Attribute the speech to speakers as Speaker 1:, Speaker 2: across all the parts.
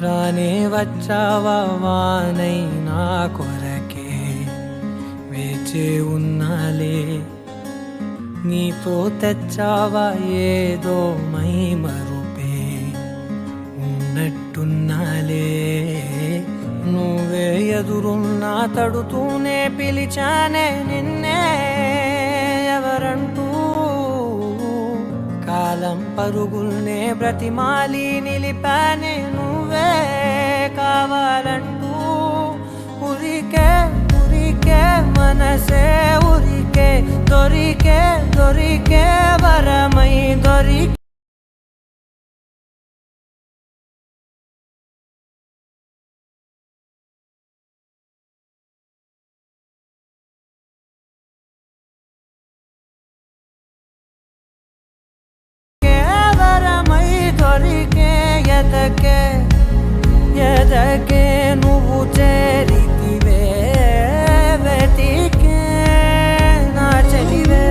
Speaker 1: రానే వచ్చావా వానై నా కొరకే వేచే ఉన్నాలే నీతో తెచ్చావా ఏదో మై మరుపే ఉన్నట్టున్నాలే నువ్వే ఎదురున్నా తడుతూనే పిలిచానే నిన్నే ఎవరంటూ కాలం పరుగుల్నే బ్రతిమాలి నిలిపానే నువ్వే కావాలంటూ ఉరికే ఉరికే మనసే ఉరికే దొరికే దొరికే వరమై దొరికే ఎదకే ఎదకే నువ్వు చేరితివే వెతికే నా చెలివే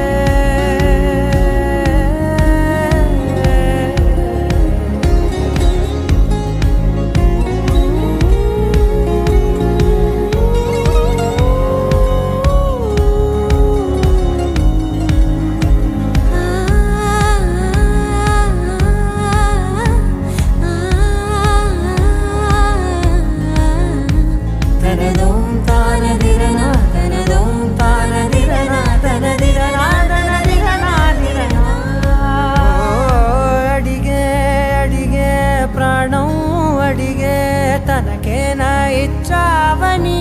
Speaker 1: తనకేనా ఇచ్చావని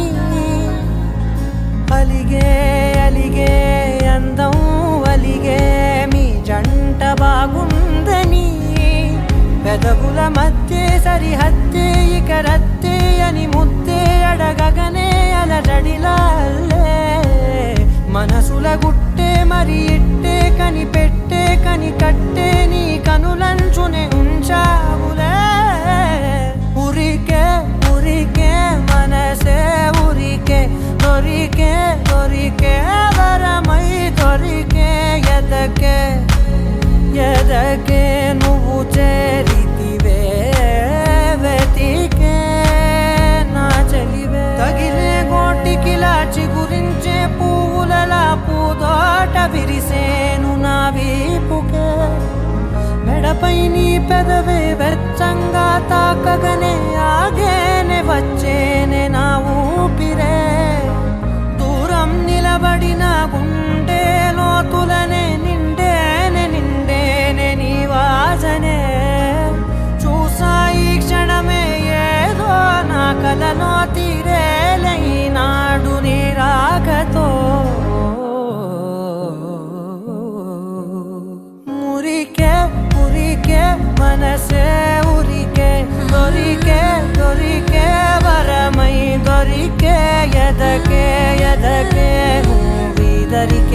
Speaker 1: అలిగే అలిగే అందం అలిగే మీ జంట బాగుందని పెదవుల మధ్య సరిహద్దే ఇక రద్దే అని ముద్దే అడగగనే అలజడిలాల్లే మనసుల గుట్టే మరి ఇట్టే కనిపెట్టే కని కట్టే నీ కనులంచునే ఉంచావులే ఉరికే ఉరికే మనసే ఉరికే దొరికే దొరికే వరమై దొరికే ఎదకే ఎదకే నువ్వు చేరితివే వెతికే నా చెలివే తగిలే గోటికిలా చిగురించే పువ్వులలా పూదోట విరిసేను నా వీపుకే మెడపై నీ పెదవే వెచ్చంగా తాకగనే ఆగేనే వచ్చేనే నా ఊపిరే దూరం నిలబడిన గుండె లోతులనే నిండేనే నిండేనే నీ వాసనే చూసా ఈ క్షణమే ఏదో నా కలలో తీరేలే ఈనాడు నీ రాకతో మురికే ఉరికే మనసే ఉరికే దొరికే దొరికే వరమై దొరికే ఎదకే ఎదకే నువ్వు దొరికే